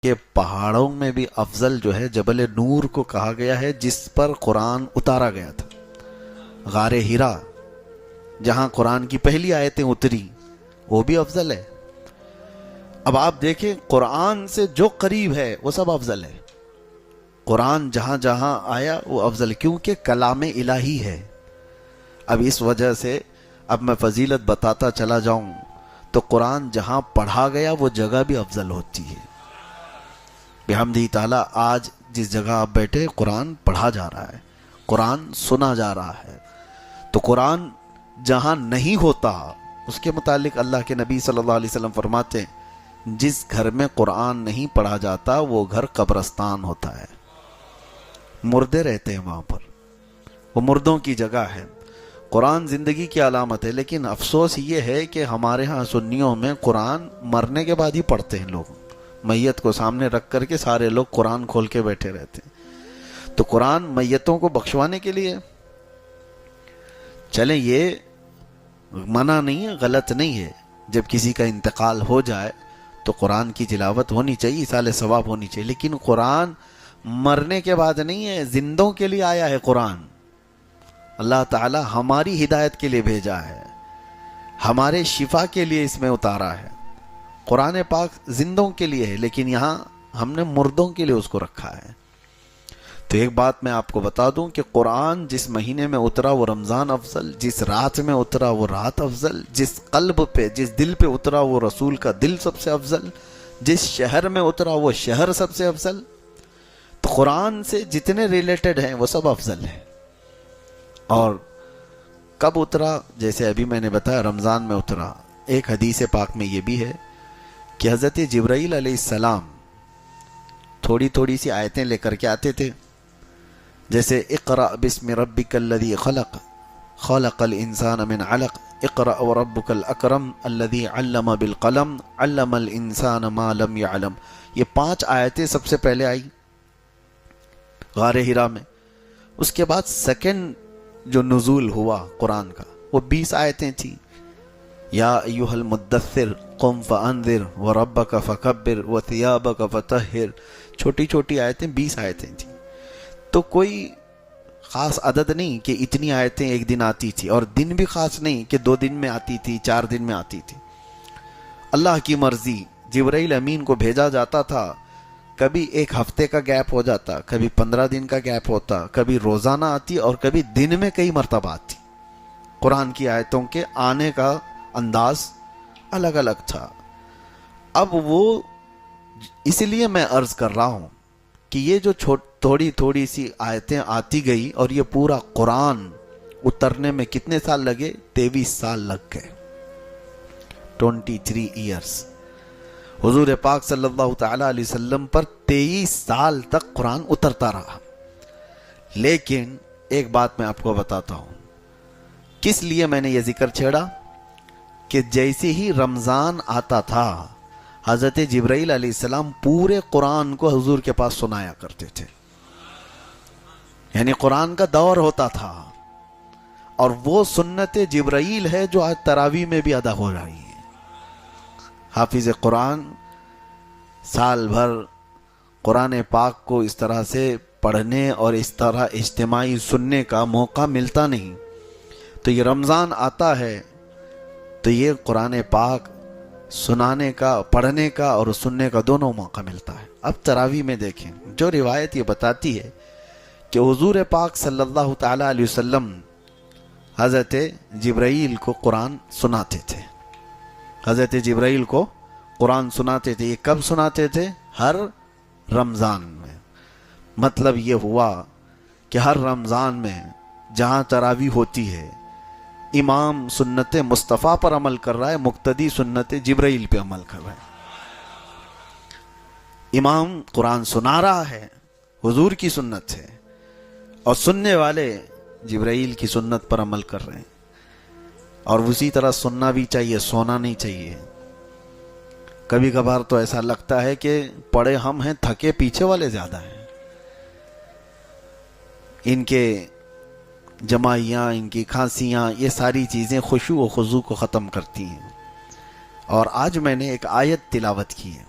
کہ پہاڑوں میں بھی افضل جو ہے جبل نور کو کہا گیا ہے، جس پر قرآن اتارا گیا تھا۔ غار ہرا جہاں قرآن کی پہلی آیتیں اتری وہ بھی افضل ہے۔ اب آپ دیکھیں قرآن سے جو قریب ہے وہ سب افضل ہے۔ قرآن جہاں جہاں آیا وہ افضل، کیونکہ کلام الہی ہے۔ اب اس وجہ سے اب میں فضیلت بتاتا چلا جاؤں تو قرآن جہاں پڑھا گیا وہ جگہ بھی افضل ہوتی ہے۔ بحمدہ تعالیٰ آج جس جگہ آپ بیٹھے قرآن پڑھا جا رہا ہے، قرآن سنا جا رہا ہے، تو قرآن جہاں نہیں ہوتا اس کے متعلق اللہ کے نبی صلی اللہ علیہ وسلم فرماتے ہیں جس گھر میں قرآن نہیں پڑھا جاتا وہ گھر قبرستان ہوتا ہے، مردے رہتے ہیں وہاں پر، وہ مردوں کی جگہ ہے۔ قرآن زندگی کی علامت ہے، لیکن افسوس یہ ہے کہ ہمارے ہاں سنیوں میں قرآن مرنے کے بعد ہی پڑھتے ہیں لوگ، میت کو سامنے رکھ کر کے سارے لوگ قرآن کھول کے بیٹھے رہتے ہیں۔ تو قرآن میتوں کو بخشوانے کے لیے، چلیں یہ منع نہیں ہے، غلط نہیں ہے، جب کسی کا انتقال ہو جائے تو قرآن کی تلاوت ہونی چاہیے، ایصال ثواب ہونی چاہیے، لیکن قرآن مرنے کے بعد نہیں ہے، زندوں کے لیے آیا ہے قرآن۔ اللہ تعالی ہماری ہدایت کے لیے بھیجا ہے، ہمارے شفا کے لیے اس میں اتارا ہے۔ قرآن پاک زندوں کے لیے ہے، لیکن یہاں ہم نے مردوں کے لیے اس کو رکھا ہے۔ تو ایک بات میں آپ کو بتا دوں کہ قرآن جس مہینے میں اترا وہ رمضان افضل، جس رات میں اترا وہ رات افضل، جس قلب پہ جس دل پہ اترا وہ رسول کا دل سب سے افضل، جس شہر میں اترا وہ شہر سب سے افضل۔ تو قرآن سے جتنے ریلیٹڈ ہیں وہ سب افضل ہیں۔ اور کب اترا؟ جیسے ابھی میں نے بتایا رمضان میں اترا۔ ایک حدیث پاک میں یہ بھی ہے کہ حضرت جبرائیل علیہ السلام تھوڑی تھوڑی سی آیتیں لے کر کے آتے تھے، جیسے اقرأ بسم ربک الذی خلق خلق الانسان من علق اقرأ وربک الاکرم الذی علم بالقلم علم الانسان ما لم يعلم۔ یہ 5 آیتیں سب سے پہلے آئی غار ہرا میں۔ اس کے بعد سیکنڈ جو نزول ہوا قرآن کا وہ 20 آیتیں تھیں، یا ایھا المدثر قم فانذر وربک فکبر وثیابک فطہر۔ چھوٹی چھوٹی آیتیں 20 آیتیں تھیں۔ تو کوئی خاص عدد نہیں کہ اتنی آیتیں ایک دن آتی تھی، اور دن بھی خاص نہیں کہ 2 دن میں آتی تھی، 4 دن میں آتی تھی۔ اللہ کی مرضی، جبرائیل امین کو بھیجا جاتا تھا، کبھی 1 ہفتے کا گیپ ہو جاتا، کبھی 15 دن کا گیپ ہوتا، کبھی روزانہ آتی، اور کبھی دن میں کئی مرتبہ آتی۔ قرآن کی آیتوں کے آنے کا انداز الگ الگ تھا۔ اب وہ اس لیے میں عرض کر رہا ہوں کہ یہ جو تھوڑی تھوڑی سی آیتیں آتی گئی اور یہ پورا قرآن اترنے میں کتنے سال لگے؟ 23 سال لگ گئے، 23 ایئرس۔ حضور پاک صلی اللہ تعالی علیہ وسلم پر 23 سال تک قرآن اترتا رہا۔ لیکن ایک بات میں آپ کو بتاتا ہوں، کس لیے میں نے یہ ذکر چھیڑا کہ جیسے ہی رمضان آتا تھا حضرت جبرائیل علیہ السلام پورے قرآن کو حضور کے پاس سنایا کرتے تھے، یعنی قرآن کا دور ہوتا تھا، اور وہ سنت جبرائیل ہے جو آج تراویح میں بھی ادا ہو رہی ہے۔ حافظ قرآن سال بھر قرآن پاک کو اس طرح سے پڑھنے اور اس طرح اجتماعی سننے کا موقع ملتا نہیں، تو یہ رمضان آتا ہے تو یہ قرآن پاک سنانے کا، پڑھنے کا اور سننے کا دونوں موقع ملتا ہے۔ اب تراویح میں دیکھیں، جو روایت یہ بتاتی ہے کہ حضور پاک صلی اللہ تعالی علیہ وسلم حضرت جبرائیل کو قرآن سناتے تھے، حضرت جبرائیل کو قرآن سناتے تھے۔ یہ کب سناتے تھے؟ ہر رمضان میں۔ مطلب یہ ہوا کہ ہر رمضان میں جہاں تراویح ہوتی ہے امام سنت مصطفیٰ پر عمل کر رہا ہے، مقتدی سنت جبرائیل پہ عمل کر رہا ہے۔ امام قرآن سنا رہا ہے، حضور کی سنت ہے، اور سننے والے جبرائیل کی سنت پر عمل کر رہے ہیں۔ اور اسی طرح سننا بھی چاہیے، سونا نہیں چاہیے۔ کبھی کبھار تو ایسا لگتا ہے کہ پڑھے ہم ہیں، تھکے پیچھے والے زیادہ ہیں۔ ان کے جمائیاں، ان کی کھانسیاں، یہ ساری چیزیں خشوع و خضوع کو ختم کرتی ہیں۔ اور آج میں نے ایک آیت تلاوت کی ہے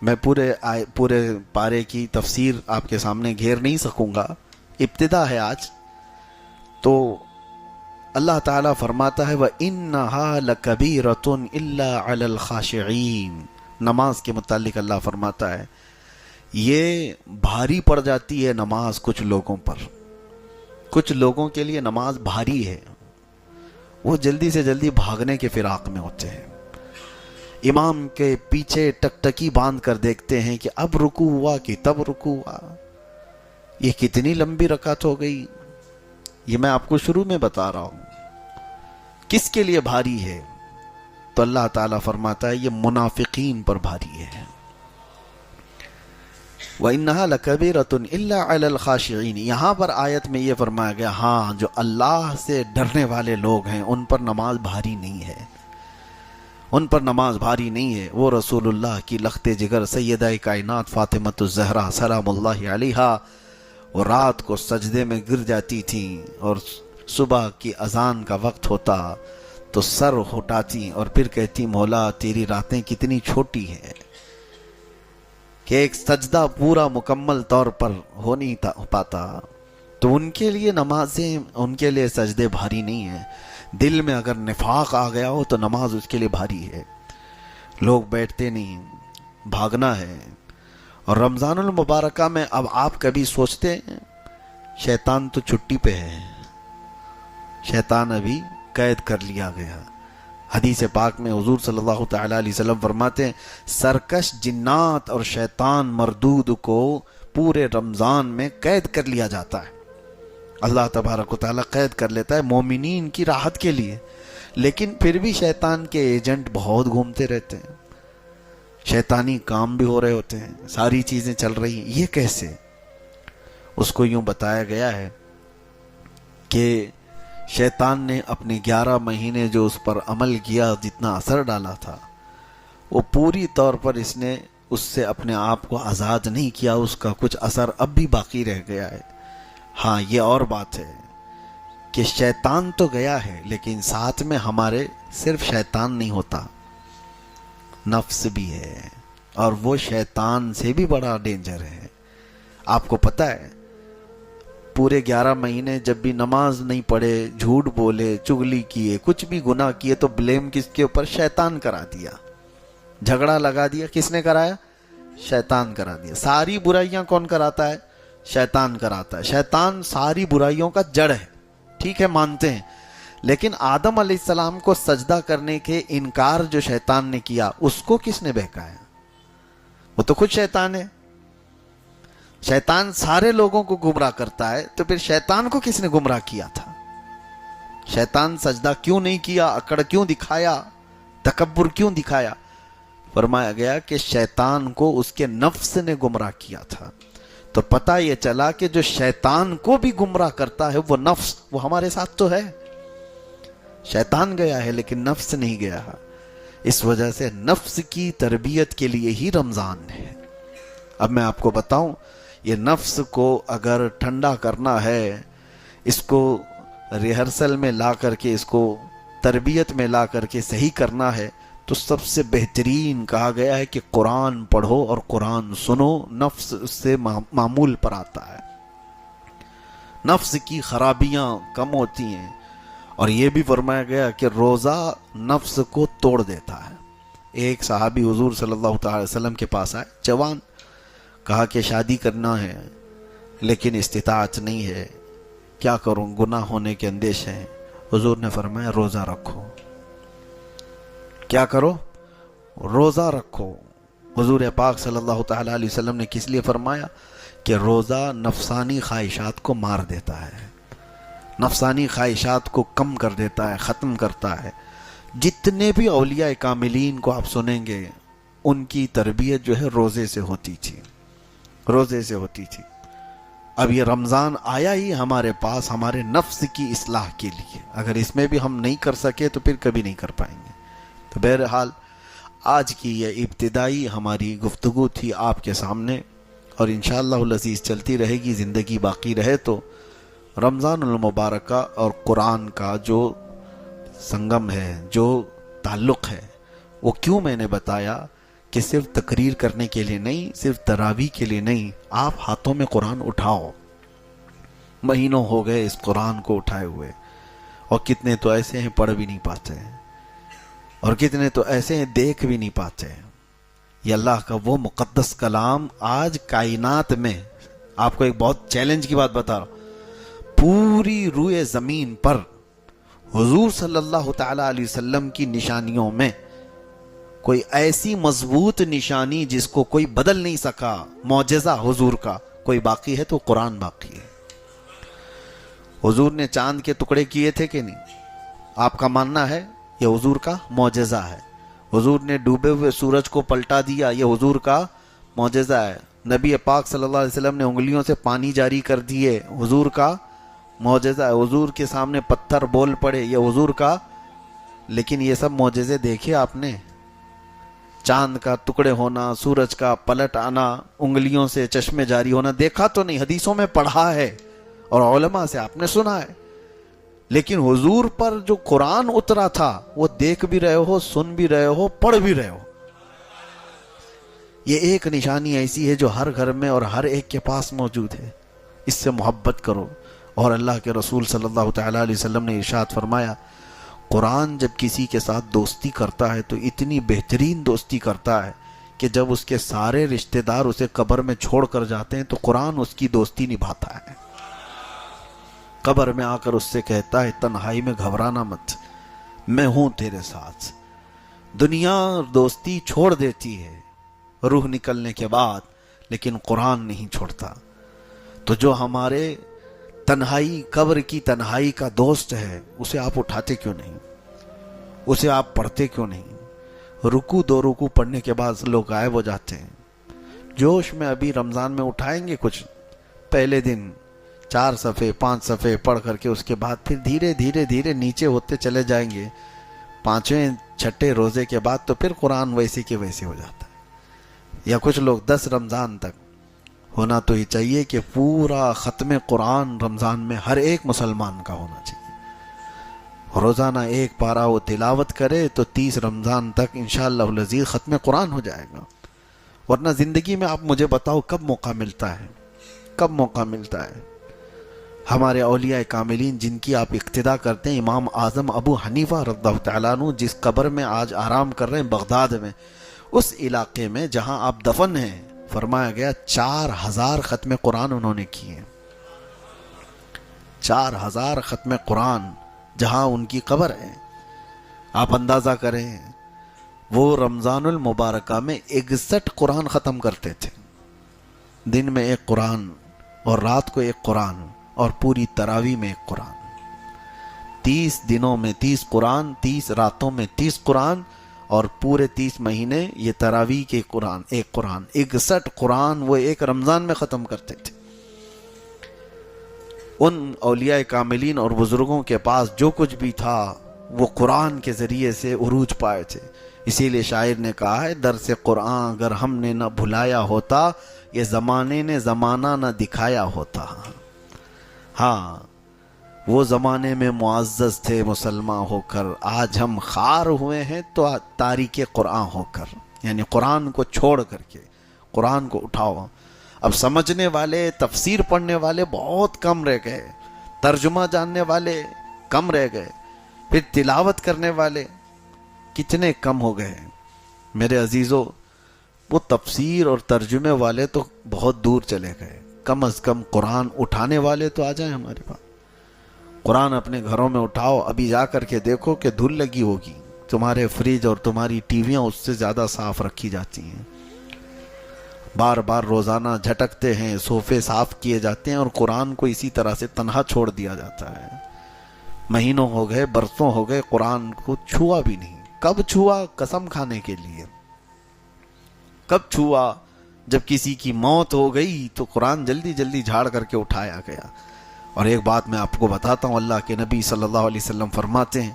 میں پورے پارے کی تفسیر آپ کے سامنے گھیر نہیں سکوں گا، ابتدا ہے آج تو۔ اللہ تعالیٰ فرماتا ہے وَإِنَّهَا لَكَبِيرَةٌ إِلَّا عَلَى الْخَاشِعِينَ، نماز کے متعلق اللہ فرماتا ہے یہ بھاری پڑ جاتی ہے نماز کچھ لوگوں پر، کچھ لوگوں کے لیے نماز بھاری ہے، وہ جلدی سے جلدی بھاگنے کے فراق میں ہوتے ہیں، امام کے پیچھے ٹکٹکی باندھ کر دیکھتے ہیں کہ اب رکوع ہوا کہ تب رکوع ہوا، یہ کتنی لمبی رکعت ہو گئی۔ یہ میں آپ کو شروع میں بتا رہا ہوں کس کے لیے بھاری ہے، تو اللہ تعالیٰ فرماتا ہے یہ منافقین پر بھاری ہے۔ وَإِنَّهَا لَكَبِيرَةٌ إِلَّا عَلَى الْخَاشِعِينَ، یہاں پر آیت میں یہ فرمایا گیا ہاں جو اللہ سے ڈرنے والے لوگ ہیں ان پر نماز بھاری نہیں ہے، ان پر نماز بھاری نہیں ہے۔ وہ رسول اللہ کی لخت جگر سیدہ کائنات فاطمۃ الزہرا سلام اللہ علیہا، وہ رات کو سجدے میں گر جاتی تھیں اور صبح کی اذان کا وقت ہوتا تو سر اٹھاتی اور پھر کہتی مولا تیری راتیں کتنی چھوٹی ہیں کہ ایک سجدہ پورا مکمل طور پر ہو نہیں پاتا، تو ان کے لیے نمازیں، ان کے لیے سجدے بھاری نہیں ہیں۔ دل میں اگر نفاق آ گیا ہو تو نماز اس کے لیے بھاری ہے، لوگ بیٹھتے نہیں، بھاگنا ہے۔ اور رمضان المبارکہ میں اب آپ کبھی سوچتے ہیں شیطان تو چھٹی پہ ہے، شیطان ابھی قید کر لیا گیا۔ حدیث پاک میں حضور صلی اللہ تعالی علیہ وسلم فرماتے ہیں سرکش جنات اور شیطان مردود کو پورے رمضان میں قید کر لیا جاتا ہے، اللہ تبارک و تعالیٰ قید کر لیتا ہے مومنین کی راحت کے لیے، لیکن پھر بھی شیطان کے ایجنٹ بہت گھومتے رہتے ہیں، شیطانی کام بھی ہو رہے ہوتے ہیں، ساری چیزیں چل رہی ہیں۔ یہ کیسے؟ اس کو یوں بتایا گیا ہے کہ شیطان نے اپنے 11 مہینے جو اس پر عمل کیا، جتنا اثر ڈالا تھا، وہ پوری طور پر اس نے اس سے اپنے آپ کو آزاد نہیں کیا، اس کا کچھ اثر اب بھی باقی رہ گیا ہے۔ ہاں یہ اور بات ہے کہ شیطان تو گیا ہے لیکن ساتھ میں ہمارے صرف شیطان نہیں ہوتا، نفس بھی ہے، اور وہ شیطان سے بھی بڑا ڈینجر ہے۔ آپ کو پتہ ہے پورے 11 مہینے جب بھی نماز نہیں پڑھے، جھوٹ بولے، چغلی کیے، کچھ بھی گناہ کیے، تو بلیم کس کے اوپر؟ شیطان کرا دیا، جھگڑا لگا دیا۔ کس نے کرایا؟ شیطان کرا دیا۔ ساری برائیاں کون کراتا ہے؟ شیطان کراتا ہے۔ شیطان ساری برائیوں کا جڑ ہے، ٹھیک ہے، مانتے ہیں، لیکن آدم علیہ السلام کو سجدہ کرنے کے انکار جو شیطان نے کیا، اس کو کس نے بہکایا؟ وہ تو خود شیطان ہے۔ شیطان سارے لوگوں کو گمراہ کرتا ہے، تو پھر شیطان کو کس نے گمراہ کیا تھا؟ شیطان سجدہ کیوں نہیں کیا؟ اکڑ کیوں دکھایا؟ تکبر کیوں دکھایا؟ فرمایا گیا کہ شیطان کو اس کے نفس نے گمراہ کیا تھا۔ تو پتہ یہ چلا کہ جو شیطان کو بھی گمراہ کرتا ہے وہ نفس، وہ ہمارے ساتھ تو ہے۔ شیطان گیا ہے لیکن نفس نہیں گیا۔ اس وجہ سے نفس کی تربیت کے لیے ہی رمضان ہے۔ اب میں آپ کو بتاؤں، یہ نفس کو اگر ٹھنڈا کرنا ہے، اس کو ریہرسل میں لا کر کے، اس کو تربیت میں لا کر کے صحیح کرنا ہے، تو سب سے بہترین کہا گیا ہے کہ قرآن پڑھو اور قرآن سنو، نفس اس سے معمول پر آتا ہے، نفس کی خرابیاں کم ہوتی ہیں۔ اور یہ بھی فرمایا گیا کہ روزہ نفس کو توڑ دیتا ہے۔ ایک صحابی حضور صلی اللہ تعالی وسلم کے پاس آئے، جوان، کہا کہ شادی کرنا ہے لیکن استطاعت نہیں ہے، کیا کروں، گناہ ہونے کے اندیشے ہیں۔ حضور نے فرمایا روزہ رکھو۔ کیا کرو؟ روزہ رکھو۔ حضور پاک صلی اللہ تعالی علیہ وسلم نے کس لیے فرمایا؟ کہ روزہ نفسانی خواہشات کو مار دیتا ہے، نفسانی خواہشات کو کم کر دیتا ہے، ختم کرتا ہے۔ جتنے بھی اولیاء کاملین کو آپ سنیں گے، ان کی تربیت جو ہے روزے سے ہوتی تھی، روزے سے ہوتی تھی۔ اب یہ رمضان آیا ہی ہمارے پاس ہمارے نفس کی اصلاح کے لیے، اگر اس میں بھی ہم نہیں کر سکے تو پھر کبھی نہیں کر پائیں گے۔ تو بہرحال آج کی یہ ابتدائی ہماری گفتگو تھی آپ کے سامنے، اور انشاءاللہ العزیز چلتی رہے گی، زندگی باقی رہے تو۔ رمضان المبارکہ اور قرآن کا جو سنگم ہے، جو تعلق ہے، وہ کیوں میں نے بتایا کہ صرف تقریر کرنے کے لیے نہیں، صرف تراویح کے لیے نہیں، آپ ہاتھوں میں قرآن اٹھاؤ. مہینوں ہو گئے اس قرآن کو اٹھائے ہوئے، اور کتنے تو ایسے ہیں پڑھ بھی نہیں پاتے ہیں، اور کتنے تو ایسے ہیں دیکھ بھی نہیں پاتے ہیں. یہ اللہ کا وہ مقدس کلام آج کائنات میں، آپ کو ایک بہت چیلنج کی بات بتا رہا ہوں، پوری روئے زمین پر حضور صلی اللہ تعالی علیہ وسلم کی نشانیوں میں کوئی ایسی مضبوط نشانی جس کو کوئی بدل نہیں سکا، معجزہ حضور کا کوئی باقی ہے تو قرآن باقی ہے. حضور نے چاند کے ٹکڑے کیے تھے کہ نہیں؟ آپ کا ماننا ہے یہ حضور کا معجزہ ہے. حضور نے ڈوبے ہوئے سورج کو پلٹا دیا، یہ حضور کا معجزہ ہے. نبی پاک صلی اللہ علیہ وسلم نے انگلیوں سے پانی جاری کر دیے، حضور کا معجزہ ہے. حضور کے سامنے پتھر بول پڑے، یہ حضور کا. لیکن یہ سب معجزے دیکھے آپ نے؟ چاند کا ٹکڑے ہونا، سورج کا پلٹ آنا، انگلیوں سے چشمے جاری ہونا دیکھا تو نہیں، حدیثوں میں پڑھا ہے اور علماء سے آپ نے سنا ہے. لیکن حضور پر جو قرآن اترا تھا وہ دیکھ بھی رہے ہو، سن بھی رہے ہو، پڑھ بھی رہے ہو. یہ ایک نشانی ایسی ہے جو ہر گھر میں اور ہر ایک کے پاس موجود ہے. اس سے محبت کرو. اور اللہ کے رسول صلی اللہ تعالیٰ علیہ وسلم نے ارشاد فرمایا، قرآن جب کسی کے ساتھ دوستی کرتا ہے تو اتنی بہترین دوستی کرتا ہے کہ جب اس کے سارے رشتہ دار اسے قبر میں چھوڑ کر جاتے ہیں تو قرآن اس کی دوستی نبھاتا ہے. قبر میں آ کر اس سے کہتا ہے تنہائی میں گھبرانا مت، میں ہوں تیرے ساتھ. دنیا دوستی چھوڑ دیتی ہے روح نکلنے کے بعد، لیکن قرآن نہیں چھوڑتا. تو جو ہمارے تنہائی، قبر کی تنہائی کا دوست ہے، اسے آپ اٹھاتے کیوں نہیں؟ اسے آپ پڑھتے کیوں نہیں؟ رکوع 2 رکوع پڑھنے کے بعد لوگ غائب ہو جاتے ہیں. جوش میں ابھی رمضان میں اٹھائیں گے کچھ، پہلے دن 4 صفحے 5 صفحے پڑھ کر کے اس کے بعد پھر دھیرے دھیرے دھیرے نیچے ہوتے چلے جائیں گے. 5ویں 6ٹھے روزے کے بعد تو پھر قرآن ویسے کے ویسے ہو جاتا ہے. یا کچھ لوگ 10 رمضان تک. ہونا تو یہ چاہیے کہ پورا ختم قرآن رمضان میں ہر ایک مسلمان کا ہونا چاہیے. روزانہ 1 پارہ وہ تلاوت کرے تو 30 رمضان تک انشاءاللہ العزیز ختم قرآن ہو جائے گا. ورنہ زندگی میں آپ مجھے بتاؤ کب موقع ملتا ہے؟ کب موقع ملتا ہے؟ ہمارے اولیاء کاملین جن کی آپ اقتدا کرتے ہیں، امام اعظم ابو حنیفہ رضی اللہ تعالیٰ عنہ جس قبر میں آج آرام کر رہے ہیں بغداد میں، اس علاقے میں جہاں آپ دفن ہیں، فرمایا گیا 4000 ختم قرآن انہوں نے کیے. 4000 ختم قرآن جہاں ان کی قبر ہے. آپ اندازہ کریں، وہ رمضان المبارکہ میں 61 قرآن ختم کرتے تھے. دن میں 1 قرآن اور رات کو 1 قرآن اور پوری تراویح میں 1 قرآن. 30 دنوں میں 30 قرآن، 30 راتوں میں 30 قرآن، اور پورے 30 مہینے یہ تراویح کے قرآن 1 قرآن. 61 قرآن وہ ایک رمضان میں ختم کرتے تھے. ان اولیاء کاملین اور بزرگوں کے پاس جو کچھ بھی تھا وہ قرآن کے ذریعے سے عروج پائے تھے. اسی لیے شاعر نے کہا ہے، درس قرآن اگر ہم نے نہ بھلایا ہوتا، یہ زمانے نے زمانہ نہ دکھایا ہوتا. ہاں، وہ زمانے میں معزز تھے مسلمان ہو کر، آج ہم خار ہوئے ہیں تو تاریک قرآن ہو کر. یعنی قرآن کو چھوڑ کر کے قرآن کو اٹھاؤ. اب سمجھنے والے، تفسیر پڑھنے والے بہت کم رہ گئے، ترجمہ جاننے والے کم رہ گئے، پھر تلاوت کرنے والے کتنے کم ہو گئے. میرے عزیزو، وہ تفسیر اور ترجمے والے تو بہت دور چلے گئے. کم از کم قرآن اٹھانے والے تو آ جائیں ہمارے پاس. قرآن اپنے گھروں میں اٹھاؤ. ابھی جا کر کے دیکھو کہ دھول لگی ہوگی، تمہارے فریج اور تمہاری ٹی ویاں اس سے زیادہ صاف رکھی جاتی ہیں. بار بار روزانہ جھٹکتے ہیں، صوفے صاف کیے جاتے ہیں، اور قرآن کو اسی طرح سے تنہا چھوڑ دیا جاتا ہے. مہینوں ہو گئے، برسوں ہو گئے، قرآن کو چھوا بھی نہیں. کب چھوا؟ قسم کھانے کے لیے. کب چھوا؟ جب کسی کی موت ہو گئی تو قرآن جلدی جلدی جھاڑ کر کے اٹھایا گیا. اور ایک بات میں آپ کو بتاتا ہوں، اللہ کے نبی صلی اللہ علیہ وسلم فرماتے ہیں،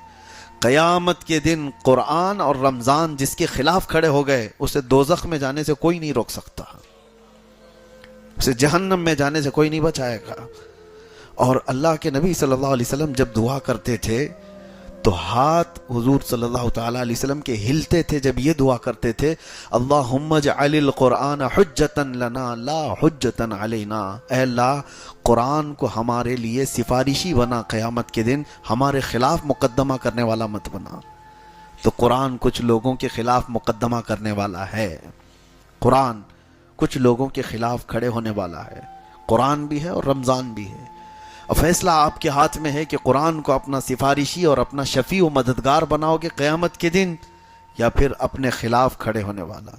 قیامت کے دن قرآن اور رمضان جس کے خلاف کھڑے ہو گئے، اسے دوزخ میں جانے سے کوئی نہیں روک سکتا، اسے جہنم میں جانے سے کوئی نہیں بچائے گا. اور اللہ کے نبی صلی اللہ علیہ وسلم جب دعا کرتے تھے تو ہاتھ حضور صلی اللہ تعالی علیہ وسلم کے ہلتے تھے جب یہ دعا کرتے تھے، اللہم اجعل القرآن حجتا لنا لا حجتا علینا، اے اللہ قرآن کو ہمارے لیے سفارشی بنا، قیامت کے دن ہمارے خلاف مقدمہ کرنے والا مت بنا۔ تو قرآن کچھ لوگوں کے خلاف مقدمہ کرنے والا ہے، قرآن کچھ لوگوں کے خلاف کھڑے ہونے والا ہے، قرآن بھی ہے اور رمضان بھی ہے۔ اور فیصلہ آپ کے ہاتھ میں ہے کہ قرآن کو اپنا سفارشی اور اپنا شفیع و مددگار بناؤ گے قیامت کے دن، یا پھر اپنے خلاف کھڑے ہونے والا۔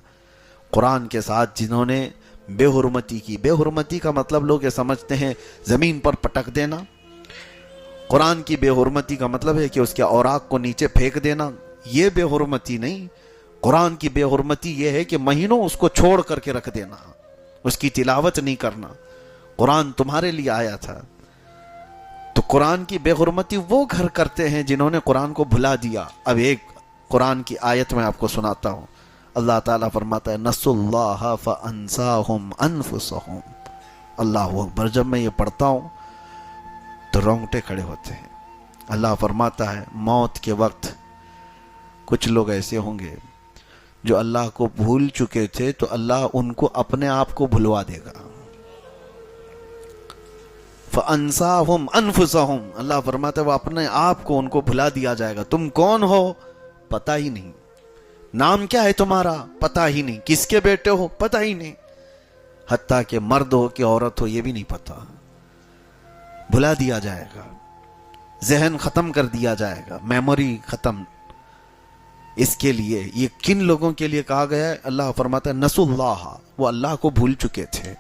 قرآن کے ساتھ جنہوں نے بے حرمتی کی، بے حرمتی کا مطلب لوگ یہ سمجھتے ہیں زمین پر پٹک دینا، قرآن کی بے حرمتی کا مطلب ہے کہ اس کے اوراق کو نیچے پھینک دینا، یہ بے حرمتی نہیں۔ قرآن کی بے حرمتی یہ ہے کہ مہینوں اس کو چھوڑ کر کے رکھ دینا، اس کی تلاوت نہیں کرنا۔ قرآن تمہارے لیے آیا تھا۔ تو قرآن کی بے حرمتی وہ گھر کرتے ہیں جنہوں نے قرآن کو بھلا دیا۔ اب ایک قرآن کی آیت میں آپ کو سناتا ہوں۔ اللہ تعالیٰ فرماتا ہے نسوا اللہ فانساہم انفسہم۔ اللہ اکبر، جب میں یہ پڑھتا ہوں تو رونگٹے کھڑے ہوتے ہیں۔ اللہ فرماتا ہے موت کے وقت کچھ لوگ ایسے ہوں گے جو اللہ کو بھول چکے تھے، تو اللہ ان کو اپنے آپ کو بھلوا دے گا۔ فَأَنْسَاهُمْ أَنفُسَهُمْ، اللہ فرماتا ہے وہ اپنے آپ کو ان کو بھلا دیا جائے گا۔ تم کون ہو پتہ ہی نہیں، نام کیا ہے تمہارا پتہ ہی نہیں، کس کے بیٹے ہو پتہ ہی نہیں، حتیٰ کہ مرد ہو کہ عورت ہو یہ بھی نہیں پتہ، بھلا دیا جائے گا، ذہن ختم کر دیا جائے گا، میموری ختم۔ اس کے لیے یہ کن لوگوں کے لیے کہا گیا ہے؟ اللہ فرماتا ہے نسوا اللہ، وہ اللہ کو بھول چکے تھے،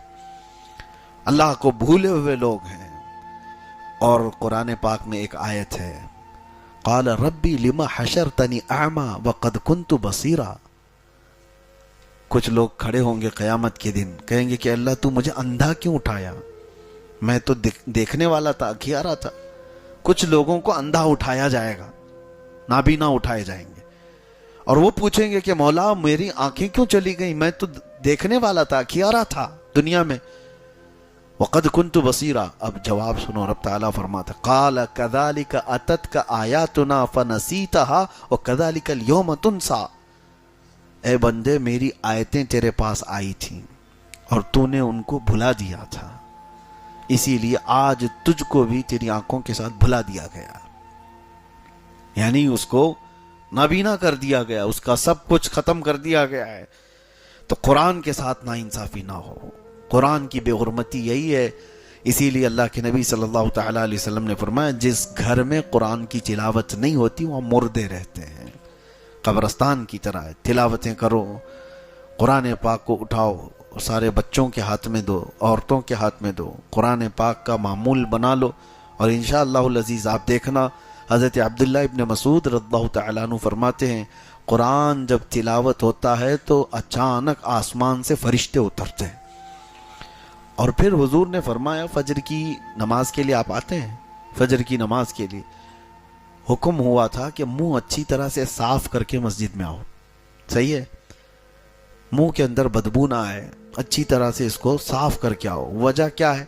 اللہ کو بھولے ہوئے لوگ ہیں۔ اور قرآن پاک میں ایک آیت ہے قال ربی لما حشرتنی اعمی وقد کنت بصیرا۔ کچھ لوگ کھڑے ہوں گے قیامت کے دن، کہیں گے کہ اللہ تو مجھے اندھا کیوں اٹھایا، میں تو دیکھنے والا تھا، اکھیارا تھا۔ کچھ لوگوں کو اندھا اٹھایا جائے گا، نابینا اٹھائے جائیں گے، اور وہ پوچھیں گے کہ مولا میری آنکھیں کیوں چلی گئیں، میں تو دیکھنے والا تھا، اکھیارا تھا دنیا میں۔ وقد كنت بصیرا، اب جواب سنو، رب تعالیٰ فرماتا قال كذلك اتتك آیاتنا فنسیتها وكذلك اليوم تنسى۔ اے بندے میری آیتیں تیرے پاس آئی تھیں اور تو نے ان کو بھلا دیا تھا، اسی لیے آج تجھ کو بھی تیری آنکھوں کے ساتھ بھلا دیا گیا، یعنی اس کو نابینا کر دیا گیا، اس کا سب کچھ ختم کر دیا گیا ہے۔ تو قرآن کے ساتھ ناانصافی نہ ہو، قرآن کی بے حرمتی یہی ہے۔ اسی لیے اللہ کے نبی صلی اللہ تعالیٰ علیہ وسلم نے فرمایا جس گھر میں قرآن کی تلاوت نہیں ہوتی وہاں مردے رہتے ہیں، قبرستان کی طرح ہے۔ تلاوتیں کرو، قرآن پاک کو اٹھاؤ، سارے بچوں کے ہاتھ میں دو، عورتوں کے ہاتھ میں دو، قرآن پاک کا معمول بنا لو، اور انشاءاللہ العزیز آپ دیکھنا حضرت عبداللہ ابن مسعود رضی اللہ تعالیٰ عنہ فرماتے ہیں قرآن جب تلاوت ہوتا ہے تو اچانک آسمان سے فرشتے اترتے ہیں۔ اور پھر حضور نے فرمایا فجر کی نماز کے لیے آپ آتے ہیں، فجر کی نماز کے لیے حکم ہوا تھا کہ منہ اچھی طرح سے صاف کر کے مسجد میں آؤ، صحیح ہے، منہ کے اندر بدبو نہ آئے، اچھی طرح سے اس کو صاف کر کے آؤ۔ وجہ کیا ہے؟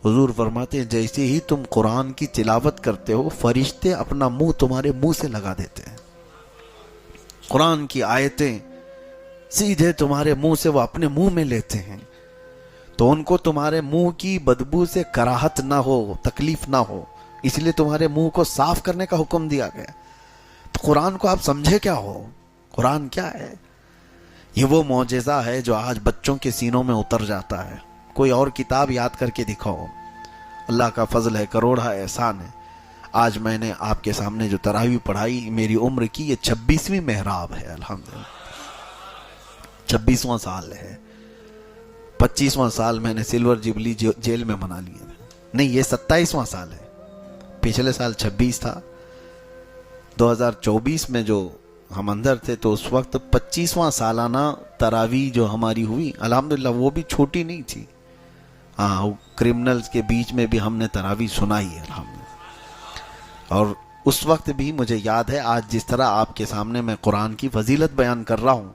حضور فرماتے ہیں جیسے ہی تم قرآن کی تلاوت کرتے ہو فرشتے اپنا منہ تمہارے منہ سے لگا دیتے ہیں، قرآن کی آیتیں سیدھے تمہارے منہ سے وہ اپنے منہ میں لیتے ہیں، تو ان کو تمہارے منہ کی بدبو سے کراہت نہ ہو، تکلیف نہ ہو، اس لیے تمہارے منہ کو صاف کرنے کا حکم دیا گیا۔ تو قرآن کو آپ سمجھے کیا ہو؟ قرآن کیا ہے؟ یہ وہ معجزہ ہے جو آج بچوں کے سینوں میں اتر جاتا ہے۔ کوئی اور کتاب یاد کر کے دکھاؤ، اللہ کا فضل ہے، کروڑا احسان ہے۔ آج میں نے آپ کے سامنے جو تراویح پڑھائی میری عمر کی یہ 26ویں محراب ہے، الحمدللہ 26واں سال ہے، 25واں سال میں نے سلور جبلی جیل میں منا لیا، نہیں یہ 27واں سال ہے، پچھلے سال 26 تھا، 2024 میں جو ہم اندر تھے تو اس وقت 25واں سالانہ تراویح جو ہماری ہوئی الحمدللہ وہ بھی چھوٹی نہیں تھی، ہاں کرمنلز کے بیچ میں بھی ہم نے تراویح سنائی ہے الحمدللہ۔ اور اس وقت بھی مجھے یاد ہے آج جس طرح آپ کے سامنے میں قرآن کی فضیلت بیان کر رہا ہوں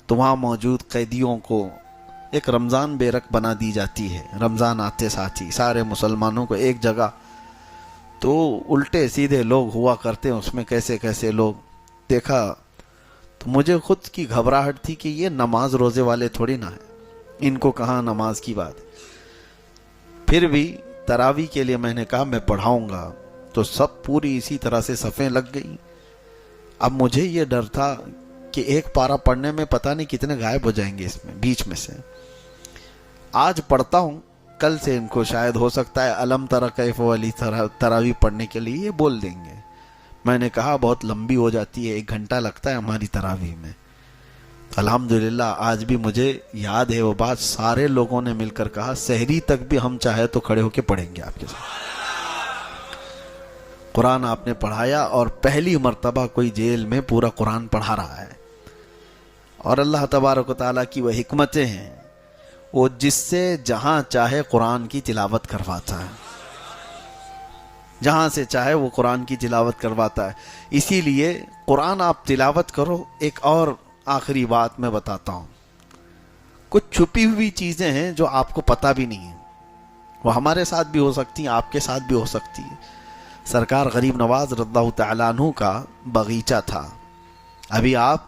تو وہاں موجود قیدیوں کو ایک رمضان بے رک بنا دی جاتی ہے، رمضان آتے ساتھ ہی سارے مسلمانوں کو ایک جگہ، تو الٹے سیدھے لوگ ہوا کرتے ہیں، اس میں کیسے کیسے لوگ دیکھا تو مجھے خود کی گھبراہٹ تھی کہ یہ نماز روزے والے تھوڑی نہ ہیں، ان کو کہاں نماز کی بات ہے۔ پھر بھی تراویح کے لیے میں نے کہا میں پڑھاؤں گا، تو سب پوری اسی طرح سے صفیں لگ گئی۔ اب مجھے یہ ڈر تھا کہ ایک پارہ پڑھنے میں پتہ نہیں کتنے غائب ہو جائیں گے اس میں بیچ میں سے۔ آج پڑھتا ہوں، کل سے ان کو شاید ہو سکتا ہے الم تر کیف والی تراویح پڑھنے کے لیے یہ بول دیں گے۔ میں نے کہا بہت لمبی ہو جاتی ہے، 1 گھنٹہ لگتا ہے ہماری تراویح میں۔ الحمدللہ آج بھی مجھے یاد ہے وہ بات، سارے لوگوں نے مل کر کہا سحری تک بھی ہم چاہے تو کھڑے ہو کے پڑھیں گے آپ کے ساتھ۔ قرآن آپ نے پڑھایا، اور پہلی مرتبہ کوئی جیل میں پورا قرآن پڑھا رہا ہے۔ اور اللہ تبارک و تعالیٰ کی وہ حکمتیں ہیں، وہ جس سے جہاں چاہے قرآن کی تلاوت کرواتا ہے، جہاں سے چاہے وہ قرآن کی تلاوت کرواتا ہے۔ اسی لیے قرآن آپ تلاوت کرو۔ ایک اور آخری بات میں بتاتا ہوں، کچھ چھپی ہوئی چیزیں ہیں جو آپ کو پتہ بھی نہیں ہیں، وہ ہمارے ساتھ بھی ہو سکتی ہیں، آپ کے ساتھ بھی ہو سکتی ہیں۔ سرکار غریب نواز رضی اللہ تعالیٰ عنہ کا باغیچہ تھا، ابھی آپ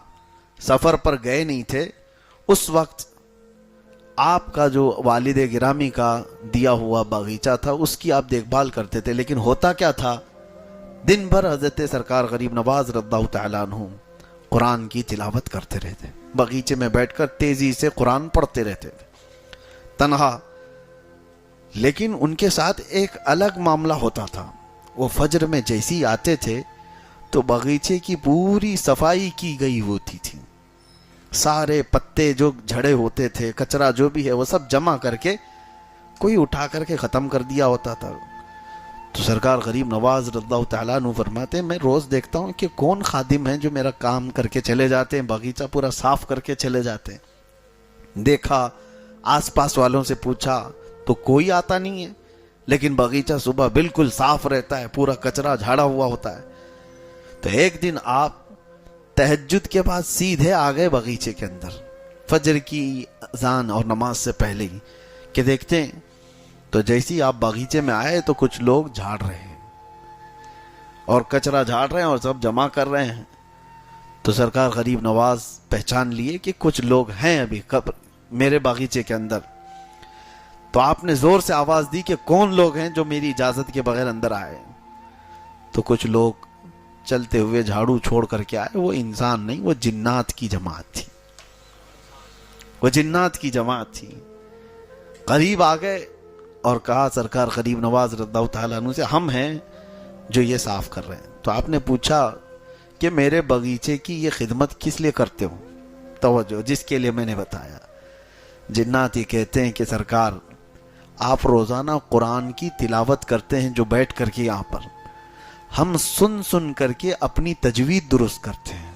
سفر پر گئے نہیں تھے، اس وقت آپ کا جو والد گرامی کا دیا ہوا باغیچہ تھا اس کی آپ دیکھ بھال کرتے تھے۔ لیکن ہوتا کیا تھا، دن بھر حضرت سرکار غریب نواز رضی اللہ تعالیٰ عنہ قرآن کی تلاوت کرتے رہتے، باغیچے میں بیٹھ کر تیزی سے قرآن پڑھتے رہتے تھے تنہا۔ لیکن ان کے ساتھ ایک الگ معاملہ ہوتا تھا، وہ فجر میں جیسی آتے تھے تو باغیچے کی پوری صفائی کی گئی ہوتی تھی، سارے پتے جو جھڑے ہوتے تھے، کچرا جو بھی ہے وہ سب جمع کر کے کوئی اٹھا کر کے ختم کر دیا ہوتا تھا۔ تو سرکار غریب نواز رضی اللہ تعالیٰ عنہ فرماتے ہیں میں روز دیکھتا ہوں کہ کون خادم ہیں جو میرا کام کر کے چلے جاتے ہیں، باغیچہ پورا صاف کر کے چلے جاتے ہیں۔ دیکھا، آس پاس والوں سے پوچھا تو کوئی آتا نہیں ہے، لیکن باغیچہ صبح بالکل صاف رہتا ہے، پورا کچرا جھاڑا ہوا ہوتا ہے۔ تو ایک دن آپ تہجد کے بعد سیدھے آ گئے باغیچے کے اندر، فجر کی اذان اور نماز سے پہلے ہی، کہ دیکھتے ہیں تو جیسی آپ باغیچے میں آئے تو کچھ لوگ جھاڑ رہے ہیں اور کچرا جھاڑ رہے ہیں اور سب جمع کر رہے ہیں۔ تو سرکار غریب نواز پہچان لیے کہ کچھ لوگ ہیں ابھی میرے باغیچے کے اندر۔ تو آپ نے زور سے آواز دی کہ کون لوگ ہیں جو میری اجازت کے بغیر اندر آئے؟ تو کچھ لوگ چلتے ہوئے جھاڑو چھوڑ کر کے آئے، وہ انسان نہیں، وہ جنات کی جماعت تھی، وہ جنات کی جماعت تھی۔ قریب آ گئے اور کہا سرکار غریب نواز رضی اللہ تعالیٰ عنہ سے ہم ہیں جو یہ صاف کر رہے ہیں۔ تو آپ نے پوچھا کہ میرے باغیچے کی یہ خدمت کس لیے کرتے ہو؟ توجہ، جس کے لیے میں نے بتایا۔ جنات یہ کہتے ہیں کہ سرکار آپ روزانہ قرآن کی تلاوت کرتے ہیں جو بیٹھ کر کے یہاں پر، ہم سن سن کر کے اپنی تجوید درست کرتے ہیں،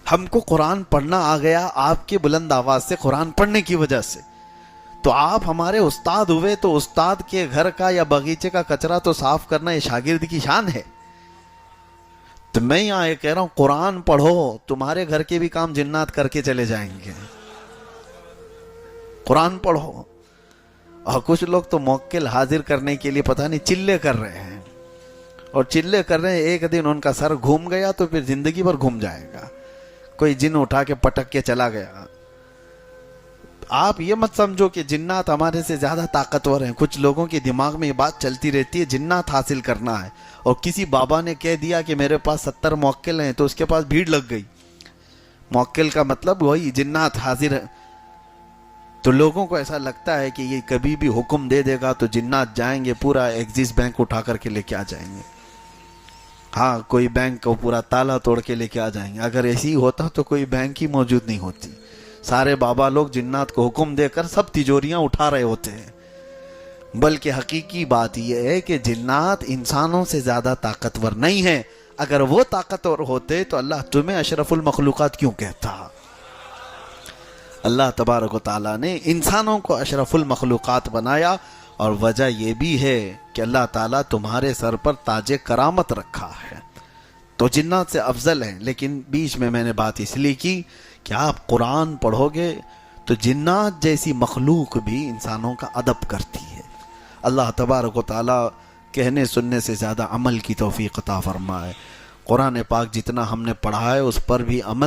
ہم کو قرآن پڑھنا آ گیا آپ کے بلند آواز سے، قرآن پڑھنے کی وجہ سے۔ تو آپ ہمارے استاد ہوئے تو استاد کے گھر کا یا باغیچے کا کچرا تو صاف کرنا یہ شاگرد کی شان ہے۔ تو میں یہاں یہ کہہ رہا ہوں قرآن پڑھو، تمہارے گھر کے بھی کام جنات کر کے چلے جائیں گے۔ قرآن پڑھو۔ اور کچھ لوگ تو موکل حاضر کرنے کے لیے پتہ نہیں چلے کر رہے ہیں، اور چلے کر رہے ہیں، ایک دن ان کا سر گھوم گیا تو پھر زندگی بھر گھوم جائے گا، کوئی جن اٹھا کے پٹک کے چلا گیا۔ آپ یہ مت سمجھو کہ جنات ہمارے سے زیادہ طاقتور ہیں۔ کچھ لوگوں کے دماغ میں یہ بات چلتی رہتی ہے جنات حاصل کرنا ہے، اور کسی بابا نے کہہ دیا کہ میرے پاس 70 موکل ہیں تو اس کے پاس بھیڑ لگ گئی۔ موکل کا مطلب وہی جنات حاضر ہے، تو لوگوں کو ایسا لگتا ہے کہ یہ کبھی بھی حکم دے دے گا تو جنات جائیں گے، پورا ایکسس بینک اٹھا کر کے لے کے آ جائیں گے، ہاں کوئی بینک کو پورا تالا توڑ کے لے کے آ جائیں گے۔ اگر ایسی ہی ہوتا تو کوئی بینک ہی موجود نہیں ہوتی، سارے بابا لوگ جنات کو حکم دے کر سب تجوریاں اٹھا رہے ہوتے ہیں۔ بلکہ حقیقی بات یہ ہے کہ جنات انسانوں سے زیادہ طاقتور نہیں ہیں۔ اگر وہ طاقتور ہوتے تو اللہ تمہیں اشرف المخلوقات کیوں کہتا؟ اللہ تبارک و تعالیٰ نے انسانوں کو اشرف المخلوقات بنایا، اور وجہ یہ بھی ہے کہ اللہ تعالیٰ تمہارے سر پر تاج کرامت رکھا ہے، تو جنات سے افضل ہیں۔ لیکن بیچ میں نے بات اس لیے کی کہ آپ قرآن پڑھو گے تو جنات جیسی مخلوق بھی انسانوں کا ادب کرتی ہے، اللہ تبارک و تعالی کہنے سننے سے زیادہ عمل کی توفیق عطا فرمائے۔ قرآن پاک جتنا ہم نے پڑھا ہے اس پر بھی عمل